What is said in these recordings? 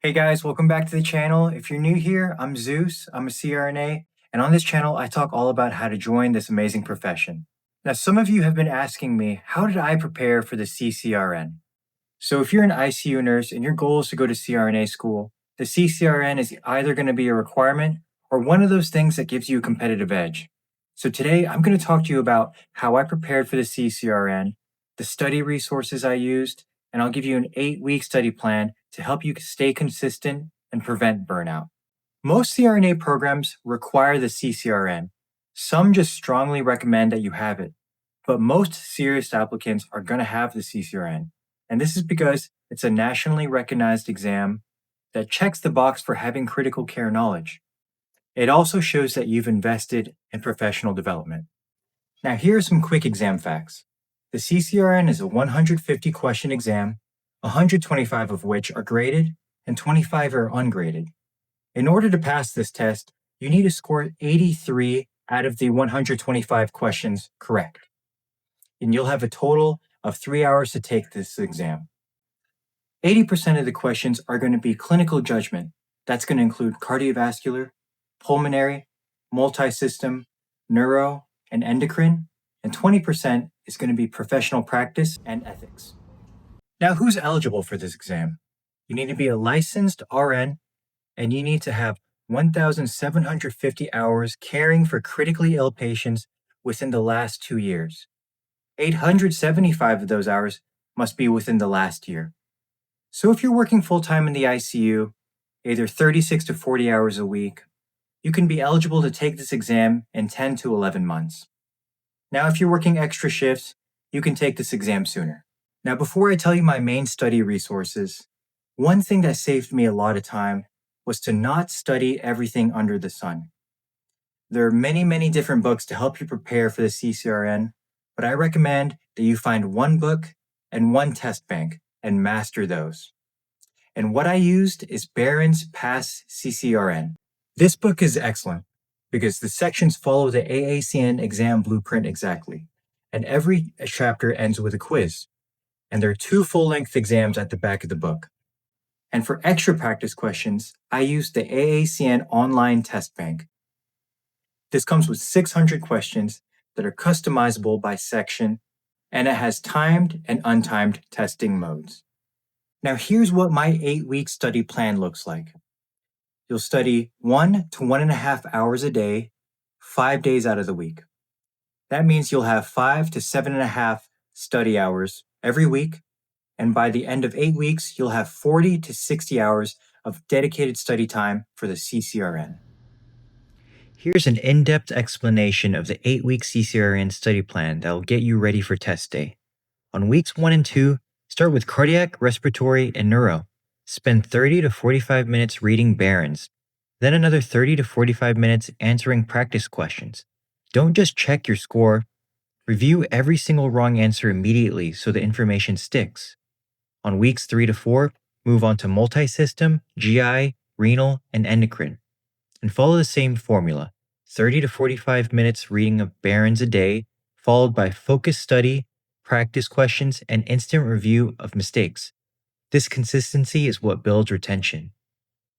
Hey guys, welcome back to the channel. If you're new here, I'm Zeus, I'm a CRNA, and on this channel I talk all about how to join this amazing profession. Now some of you have been asking me, how did I prepare for the CCRN? So if you're an ICU nurse and your goal is to go to CRNA school, the CCRN is either going to be a requirement or one of those things that gives you a competitive edge. So today I'm going to talk to you about how I prepared for the CCRN, the study resources I used, and I'll give you an 8-week study plan to help you stay consistent and prevent burnout. Most CRNA programs require the CCRN. Some just strongly recommend that you have it, but most serious applicants are going to have the CCRN. And this is because it's a nationally recognized exam that checks the box for having critical care knowledge. It also shows that you've invested in professional development. Now, here are some quick exam facts. The CCRN is a 150 question exam, 125 of which are graded and 25 are ungraded. In order to pass this test, you need to score 83 out of the 125 questions correct. And you'll have a total of 3 hours to take this exam. 80% of the questions are going to be clinical judgment. That's going to include cardiovascular, pulmonary, multi-system, neuro, and endocrine, and 20% is going to be professional practice and ethics. Now, who's eligible for this exam? You need to be a licensed RN, and you need to have 1,750 hours caring for critically ill patients within the last 2 years. 875 of those hours must be within the last year. So if you're working full-time in the ICU, either 36 to 40 hours a week, you can be eligible to take this exam in 10 to 11 months. Now, if you're working extra shifts, you can take this exam sooner. Now, before I tell you my main study resources, one thing that saved me a lot of time was to not study everything under the sun. There are many different books to help you prepare for the CCRN, but I recommend that you find one book and one test bank and master those. And what I used is Barron's Pass CCRN. This book is excellent because the sections follow the AACN exam blueprint exactly, and every chapter ends with a quiz. And there are 2 full-length exams at the back of the book. And for extra practice questions, I used the AACN online test bank. This comes with 600 questions that are customizable by section, and it has timed and untimed testing modes. Now here's what my 8-week study plan looks like. You'll study 1 to 1.5 hours a day, 5 days out of the week. That means you'll have 5 to 7.5 study hours every week, and by the end of 8 weeks, you'll have 40 to 60 hours of dedicated study time for the CCRN. Here's an in-depth explanation of the 8-week CCRN study plan that will get you ready for test day. On weeks 1 and 2, start with cardiac, respiratory, and neuro. Spend 30 to 45 minutes reading Barron's, then another 30 to 45 minutes answering practice questions. Don't just check your score. Review every single wrong answer immediately so the information sticks. On weeks 3 to 4, move on to multi-system, GI, renal, and endocrine. And follow the same formula, 30 to 45 minutes reading of Barron's a day, followed by focused study, practice questions, and instant review of mistakes. This consistency is what builds retention.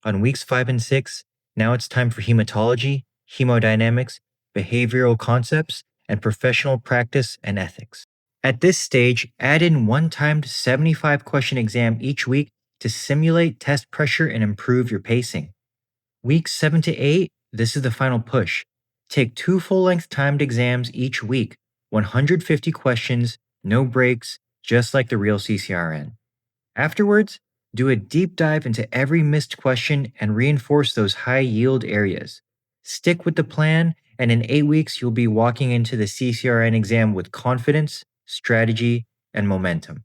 On weeks 5 and 6, now it's time for hematology, hemodynamics, behavioral concepts, and professional practice and ethics. At this stage, add in one timed 75-question exam each week to simulate test pressure and improve your pacing. Weeks 7 to 8, this is the final push. Take 2 full-length timed exams each week, 150 questions, no breaks, just like the real CCRN. Afterwards, do a deep dive into every missed question and reinforce those high-yield areas. Stick with the plan, and in 8 weeks, you'll be walking into the CCRN exam with confidence, strategy, and momentum.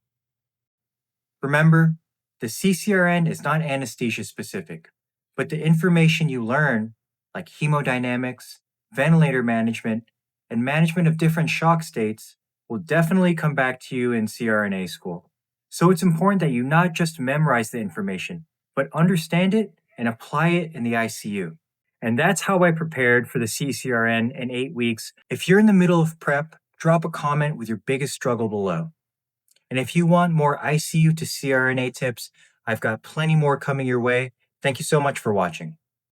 Remember, the CCRN is not anesthesia-specific, but the information you learn, like hemodynamics, ventilator management, and management of different shock states, will definitely come back to you in CRNA school. So it's important that you not just memorize the information, but understand it and apply it in the ICU. And that's how I prepared for the CCRN in 8 weeks. If you're in the middle of prep, drop a comment with your biggest struggle below. And if you want more ICU to CRNA tips, I've got plenty more coming your way. Thank you so much for watching.